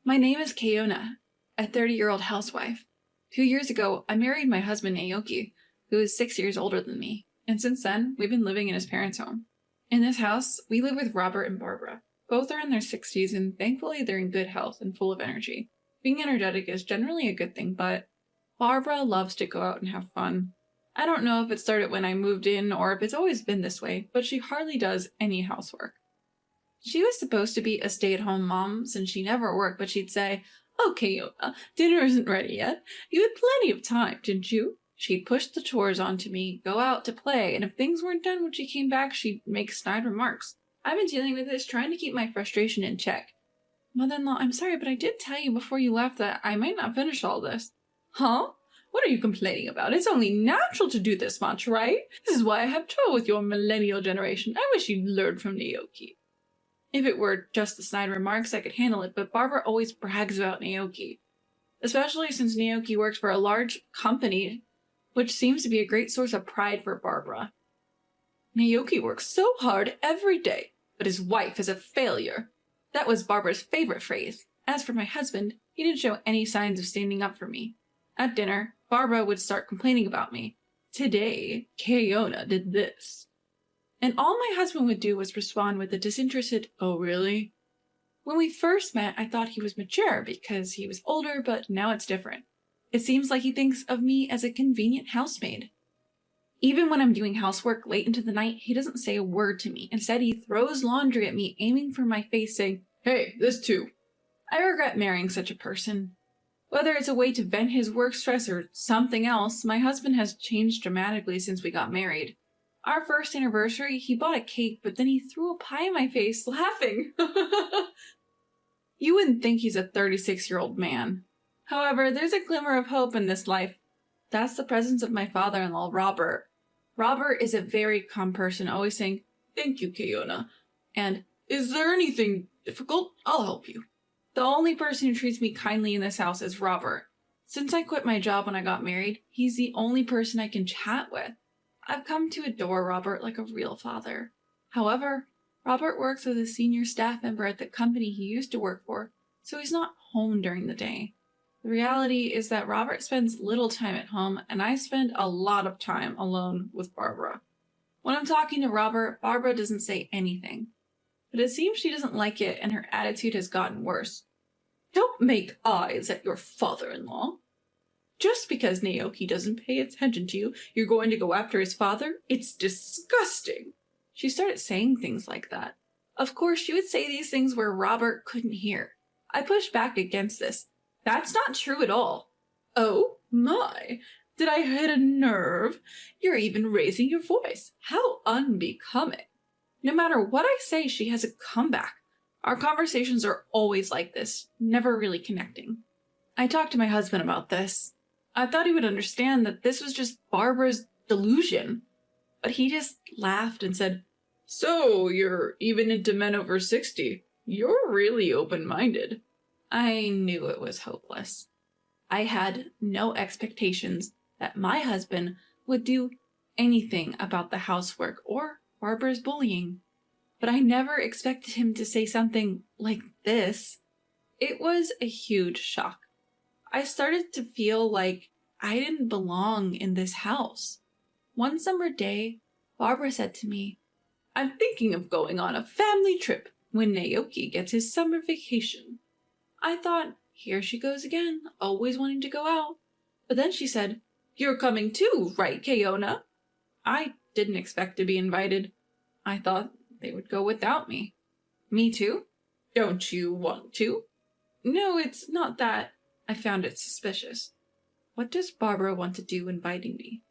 My name is Kayona, a 30-year-old housewife. 2 years ago, I married my husband Naoki, who is 6 years older than me, and since then, we've been living in his parents' home. In this house, we live with Robert and Barbara. Both are in their 60s, and thankfully they're in good health and full of energy. Being energetic is generally a good thing, but Barbara loves to go out and have fun. I don't know if it started when I moved in or if it's always been this way, but she hardly does any housework. She was supposed to be a stay-at-home mom since she never worked, but she'd say, "Okay, Yona, dinner isn't ready yet. You had plenty of time, didn't you?" She'd push the chores onto me, go out to play, and if things weren't done when she came back, she'd make snide remarks. I've been dealing with this, trying to keep my frustration in check. "Mother-in-law, I'm sorry, but I did tell you before you left that I might not finish all this." "Huh? What are you complaining about? It's only natural to do this much, right? This is why I have trouble with your millennial generation. I wish you'd learn from Naoki." If it were just the snide remarks, I could handle it, but Barbara always brags about Naoki. Especially since Naoki works for a large company, which seems to be a great source of pride for Barbara. "Naoki works so hard every day, but his wife is a failure." That was Barbara's favorite phrase. As for my husband, he didn't show any signs of standing up for me. At dinner, Barbara would start complaining about me. "Today, Kayona did this." And all my husband would do was respond with a disinterested, "Oh, really?" When we first met, I thought he was mature because he was older, but now it's different. It seems like he thinks of me as a convenient housemaid. Even when I'm doing housework late into the night, he doesn't say a word to me. Instead, he throws laundry at me, aiming for my face, saying, "Hey, this too." I regret marrying such a person. Whether it's a way to vent his work stress or something else, my husband has changed dramatically since we got married. Our first anniversary, he bought a cake, but then he threw a pie in my face, laughing. You wouldn't think he's a 36-year-old man. However, there's a glimmer of hope in this life. That's the presence of my father-in-law, Robert. Robert is a very calm person, always saying, "Thank you, Kayona," and "Is there anything difficult? I'll help you." The only person who treats me kindly in this house is Robert. Since I quit my job when I got married, he's the only person I can chat with. I've come to adore Robert like a real father. However, Robert works as a senior staff member at the company he used to work for, so he's not home during the day. The reality is that Robert spends little time at home, and I spend a lot of time alone with Barbara. When I'm talking to Robert, Barbara doesn't say anything. But it seems she doesn't like it, and her attitude has gotten worse. "Don't make eyes at your father-in-law. Just because Naoki doesn't pay attention to you, you're going to go after his father? It's disgusting." She started saying things like that. Of course, she would say these things where Robert couldn't hear. I pushed back against this. "That's not true at all." "Oh my, did I hit a nerve? You're even raising your voice. How unbecoming." No matter what I say, she has a comeback. Our conversations are always like this, never really connecting. I talked to my husband about this. I thought he would understand that this was just Barbara's delusion. But he just laughed and said, "So, you're even into men over 60. You're really open-minded." I knew it was hopeless. I had no expectations that my husband would do anything about the housework or Barbara's bullying. But I never expected him to say something like this. It was a huge shock. I started to feel like I didn't belong in this house. One summer day, Barbara said to me, "I'm thinking of going on a family trip when Naoki gets his summer vacation." I thought, here she goes again, always wanting to go out. But then she said, "You're coming too, right, Kayona?" I didn't expect to be invited. I thought they would go without me. "Me too? Don't you want to?" "No, it's not that." I found it suspicious. What does Barbara want to do inviting me?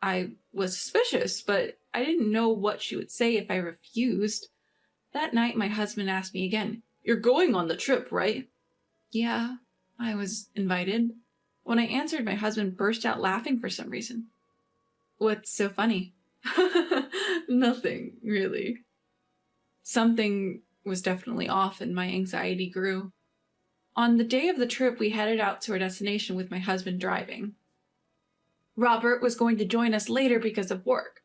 I was suspicious, but I didn't know what she would say if I refused. That night, my husband asked me again, "You're going on the trip, right?" Yeah, I was invited. When I answered, my husband burst out laughing for some reason. "What's so funny?" "Nothing, really." Something was definitely off, and my anxiety grew. On the day of the trip, we headed out to our destination with my husband driving. Robert was going to join us later because of work.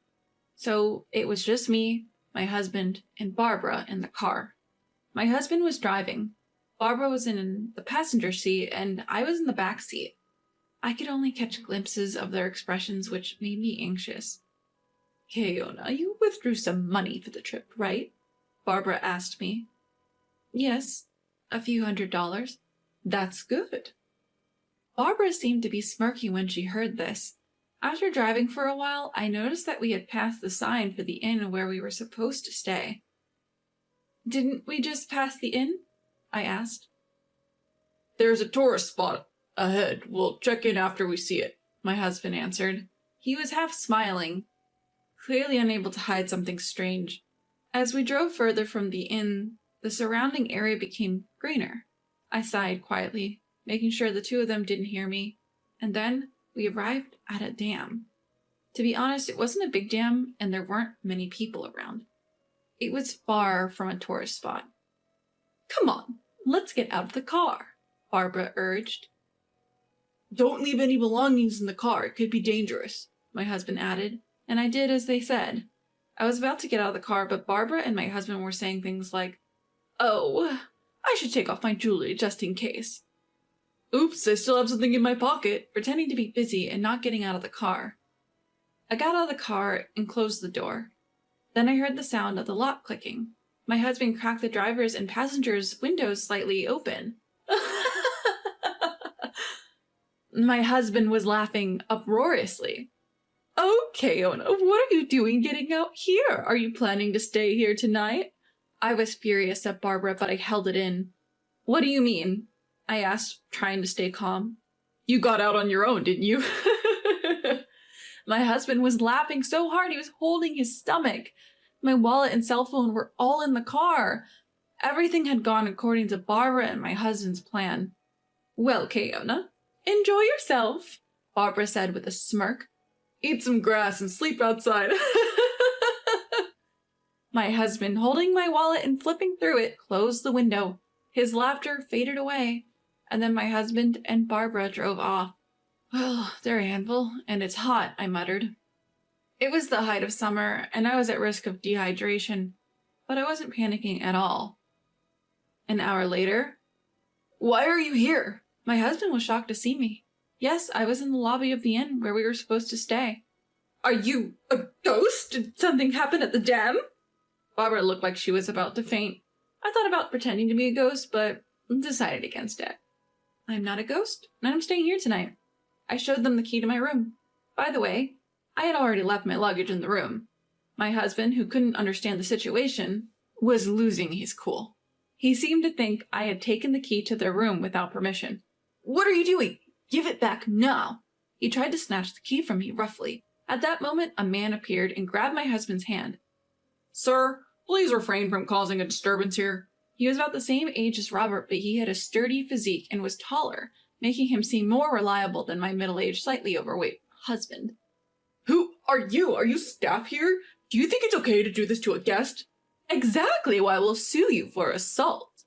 So it was just me, my husband, and Barbara in the car. My husband was driving. Barbara was in the passenger seat and I was in the back seat. I could only catch glimpses of their expressions, which made me anxious. Keona, you withdrew some money for the trip, right? Barbara asked me. Yes, a few $100s. That's good. Barbara seemed to be smirking when she heard this. After driving for a while, I noticed that we had passed the sign for the inn where we were supposed to stay. Didn't we just pass the inn? I asked. There's a tourist spot ahead. We'll check in after we see it, my husband answered. He was half smiling, clearly unable to hide something strange. As we drove further from the inn, the surrounding area became greener. I sighed quietly, making sure the two of them didn't hear me, and then we arrived at a dam. To be honest, it wasn't a big dam, and there weren't many people around. It was far from a tourist spot. Come on, let's get out of the car, Barbara urged. Don't leave any belongings in the car, it could be dangerous, my husband added, and I did as they said. I was about to get out of the car, but Barbara and my husband were saying things like, "Oh, I should take off my jewelry just in case." Oops, I still have something in my pocket, pretending to be busy and not getting out of the car. I got out of the car and closed the door. Then I heard the sound of the lock clicking. My husband cracked the driver's and passenger's windows slightly open. My husband was laughing uproariously. Okay, Ona, what are you doing getting out here? Are you planning to stay here tonight? I was furious at Barbara, but I held it in. What do you mean? I asked, trying to stay calm. You got out on your own, didn't you? My husband was laughing so hard he was holding his stomach. My wallet and cell phone were all in the car. Everything had gone according to Barbara and my husband's plan. Well, Keona, enjoy yourself, Barbara said with a smirk. Eat some grass and sleep outside. My husband, holding my wallet and flipping through it, closed the window. His laughter faded away, and then my husband and Barbara drove off. Well, they're a handful, and it's hot, I muttered. It was the height of summer, and I was at risk of dehydration, but I wasn't panicking at all. An hour later, why are you here? My husband was shocked to see me. Yes, I was in the lobby of the inn where we were supposed to stay. Are you a ghost? Did something happen at the dam? Barbara looked like she was about to faint. I thought about pretending to be a ghost, but decided against it. I'm not a ghost, and I'm staying here tonight. I showed them the key to my room. By the way, I had already left my luggage in the room. My husband, who couldn't understand the situation, was losing his cool. He seemed to think I had taken the key to their room without permission. What are you doing? Give it back now. He tried to snatch the key from me roughly. At that moment, a man appeared and grabbed my husband's hand. Sir, please refrain from causing a disturbance here. He was about the same age as Robert, but he had a sturdy physique and was taller, making him seem more reliable than my middle-aged, slightly overweight husband. Who are you? Are you staff here? Do you think it's okay to do this to a guest? Exactly why we'll sue you for assault.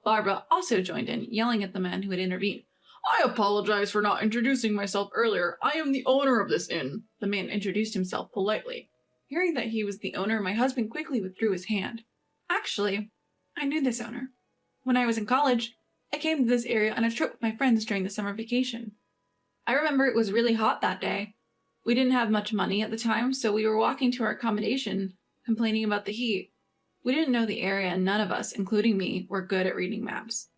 Barbara also joined in, yelling at the man who had intervened. I apologize for not introducing myself earlier. I am the owner of this inn. The man introduced himself politely. Hearing that he was the owner, my husband quickly withdrew his hand. Actually, I knew this owner. When I was in college, I came to this area on a trip with my friends during the summer vacation. I remember it was really hot that day. We didn't have much money at the time, so we were walking to our accommodation, complaining about the heat. We didn't know the area, and none of us, including me, were good at reading maps.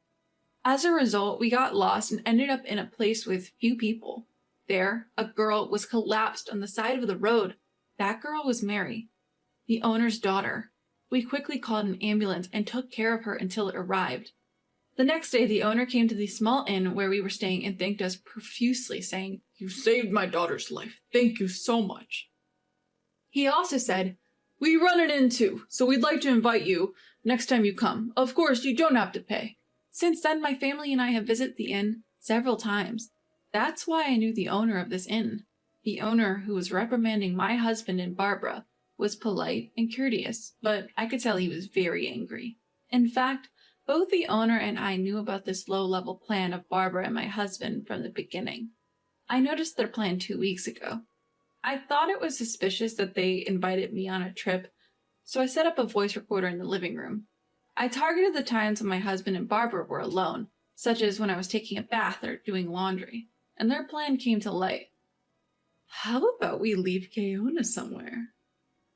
As a result, we got lost and ended up in a place with few people. There, a girl was collapsed on the side of the road. That girl was Mary, the owner's daughter. We quickly called an ambulance and took care of her until it arrived. The next day, the owner came to the small inn where we were staying and thanked us profusely, saying, "You saved my daughter's life. Thank you so much." He also said, "We run an inn too, so we'd like to invite you next time you come. Of course, you don't have to pay." Since then, my family and I have visited the inn several times. That's why I knew the owner of this inn. The owner, who was reprimanding my husband and Barbara, was polite and courteous, but I could tell he was very angry. In fact, both the owner and I knew about this low-level plan of Barbara and my husband from the beginning. I noticed their plan 2 weeks ago. I thought it was suspicious that they invited me on a trip, so I set up a voice recorder in the living room. I targeted the times when my husband and Barbara were alone, such as when I was taking a bath or doing laundry, and their plan came to light. How about we leave Keona somewhere?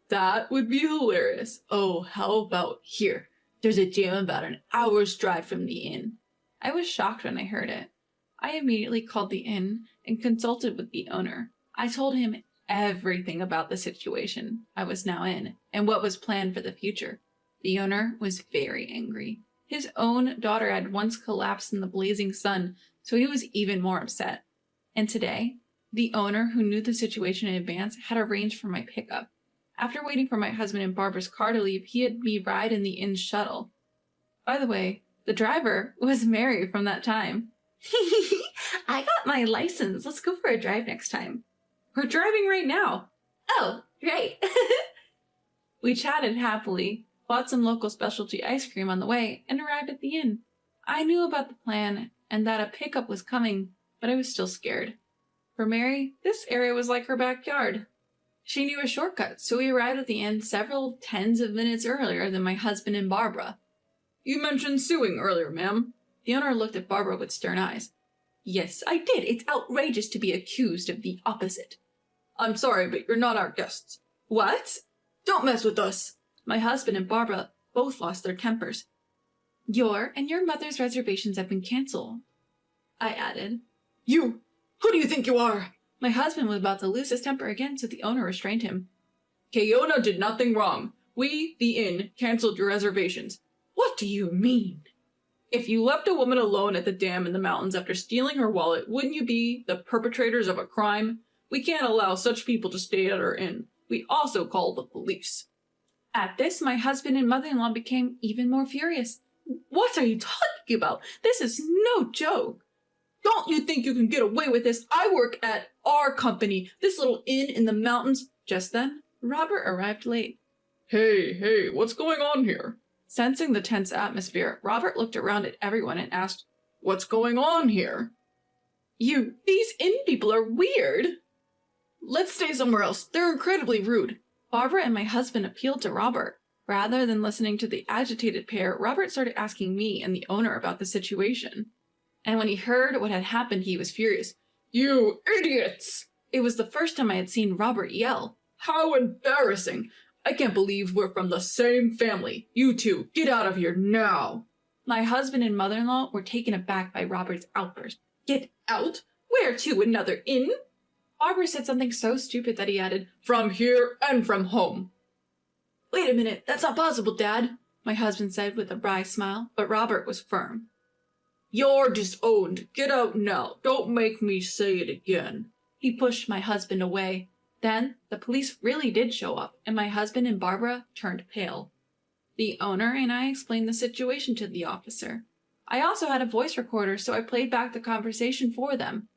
That would be hilarious. Oh, how about here? There's a gym about an hour's drive from the inn. I was shocked when I heard it. I immediately called the inn and consulted with the owner. I told him everything about the situation I was now in and what was planned for the future. The owner was very angry. His own daughter had once collapsed in the blazing sun, so he was even more upset. And today, the owner, who knew the situation in advance, had arranged for my pickup. After waiting for my husband and Barbara's car to leave, he had me ride in the inn shuttle. By the way, the driver was Mary from that time. I got my license. Let's go for a drive next time. We're driving right now. Oh, right. We chatted happily, bought some local specialty ice cream on the way, and arrived at the inn. I knew about the plan and that a pickup was coming, but I was still scared. For Mary, this area was like her backyard. She knew a shortcut, so we arrived at the inn several tens of minutes earlier than my husband and Barbara. You mentioned suing earlier, ma'am. The owner looked at Barbara with stern eyes. Yes, I did. It's outrageous to be accused of the opposite. I'm sorry, but you're not our guests. What? Don't mess with us. My husband and Barbara both lost their tempers. Your and your mother's reservations have been canceled, I added. You! Who do you think you are? My husband was about to lose his temper again, so the owner restrained him. Keona did nothing wrong. We, the inn, canceled your reservations. What do you mean? If you left a woman alone at the dam in the mountains after stealing her wallet, wouldn't you be the perpetrators of a crime? We can't allow such people to stay at our inn. We also call the police. At this, my husband and mother-in-law became even more furious. What are you talking about? This is no joke. Don't you think you can get away with this? I work at our company, this little inn in the mountains. Just then, Robert arrived late. Hey, what's going on here? Sensing the tense atmosphere, Robert looked around at everyone and asked, What's going on here? These inn people are weird. Let's stay somewhere else. They're incredibly rude. Barbara and my husband appealed to Robert. Rather than listening to the agitated pair, Robert started asking me and the owner about the situation. And when he heard what had happened, he was furious. You idiots! It was the first time I had seen Robert yell. How embarrassing! I can't believe we're from the same family. You two, get out of here now! My husband and mother-in-law were taken aback by Robert's outburst. Get out? Where to, another inn? Barbara said something so stupid that he added, From here and from home. Wait a minute, that's not possible, Dad, my husband said with a wry smile, but Robert was firm. You're disowned. Get out now. Don't make me say it again. He pushed my husband away. Then the police really did show up, and my husband and Barbara turned pale. The owner and I explained the situation to the officer. I also had a voice recorder, so I played back the conversation for them.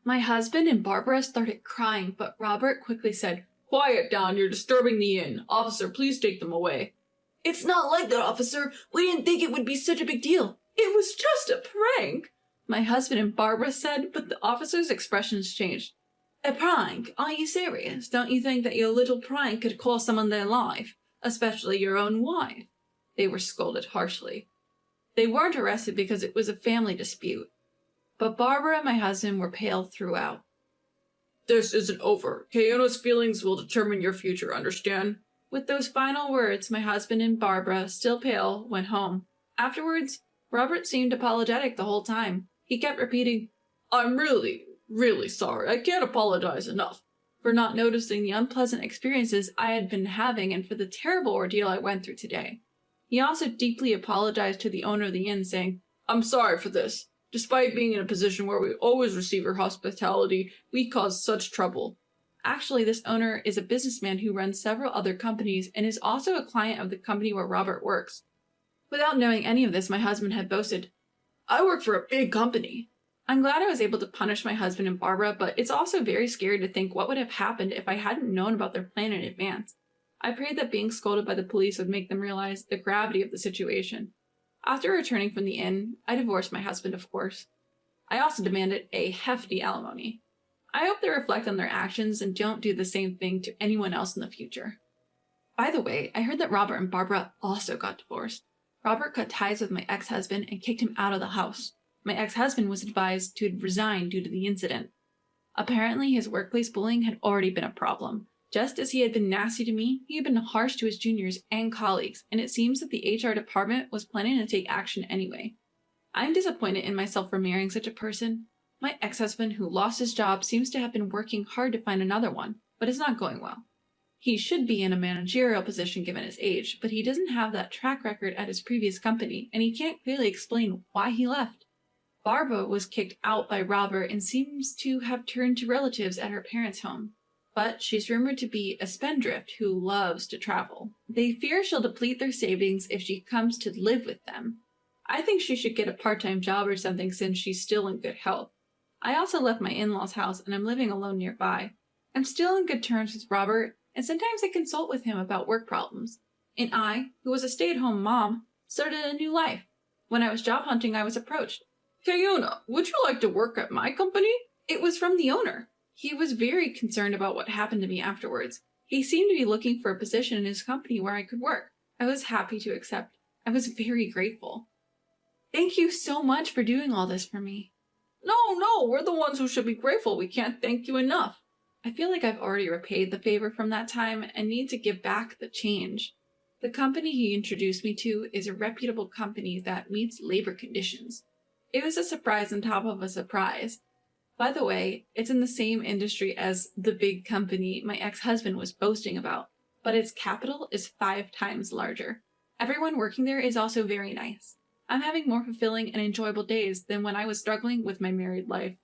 My husband and Barbara started crying, but Robert quickly said, Quiet down, you're disturbing the inn. Officer, please take them away. It's not like that, officer. We didn't think it would be such a big deal. It was just a prank, my husband and Barbara said, but the officer's expressions changed. A prank? Are you serious? Don't you think that your little prank could cost someone their life, especially your own wife? They were scolded harshly. They weren't arrested because it was a family dispute, but Barbara and my husband were pale throughout. This isn't over. Keona's feelings will determine your future, understand? With those final words, my husband and Barbara, still pale, went home. Afterwards, Robert seemed apologetic the whole time. He kept repeating, I'm really sorry. I can't apologize enough for not noticing the unpleasant experiences I had been having and for the terrible ordeal I went through today. He also deeply apologized to the owner of the inn, saying, I'm sorry for this. Despite being in a position where we always receive your hospitality, we caused such trouble. Actually, this owner is a businessman who runs several other companies and is also a client of the company where Robert works. Without knowing any of this, my husband had boasted, I work for a big company. I'm glad I was able to punish my husband and Barbara, but it's also very scary to think what would have happened if I hadn't known about their plan in advance. I prayed that being scolded by the police would make them realize the gravity of the situation. After returning from the inn, I divorced my husband, of course. I also demanded a hefty alimony. I hope they reflect on their actions and don't do the same thing to anyone else in the future. By the way, I heard that Robert and Barbara also got divorced. Robert cut ties with my ex-husband and kicked him out of the house. My ex-husband was advised to resign due to the incident. Apparently, his workplace bullying had already been a problem. Just as he had been nasty to me, he had been harsh to his juniors and colleagues, and it seems that the HR department was planning to take action anyway. I'm disappointed in myself for marrying such a person. My ex-husband, who lost his job, seems to have been working hard to find another one, but it's not going well. He should be in a managerial position given his age, but he doesn't have that track record at his previous company, and he can't clearly explain why he left. Barbara was kicked out by Robert and seems to have turned to relatives at her parents' home. But she's rumored to be a spendthrift who loves to travel. They fear she'll deplete their savings if she comes to live with them. I think she should get a part-time job or something since she's still in good health. I also left my in-laws' house and I'm living alone nearby. I'm still in good terms with Robert, and sometimes I consult with him about work problems. And I, who was a stay-at-home mom, started a new life. When I was job hunting, I was approached. "Kayuna, would you like to work at my company?" It was from the owner. He was very concerned about what happened to me afterwards. He seemed to be looking for a position in his company where I could work. I was happy to accept. I was very grateful. Thank you so much for doing all this for me. No, we're the ones who should be grateful. We can't thank you enough. I feel like I've already repaid the favor from that time and need to give back the change. The company he introduced me to is a reputable company that meets labor conditions. It was a surprise on top of a surprise. By the way, it's in the same industry as the big company my ex-husband was boasting about, but its capital is 5 times larger. Everyone working there is also very nice. I'm having more fulfilling and enjoyable days than when I was struggling with my married life.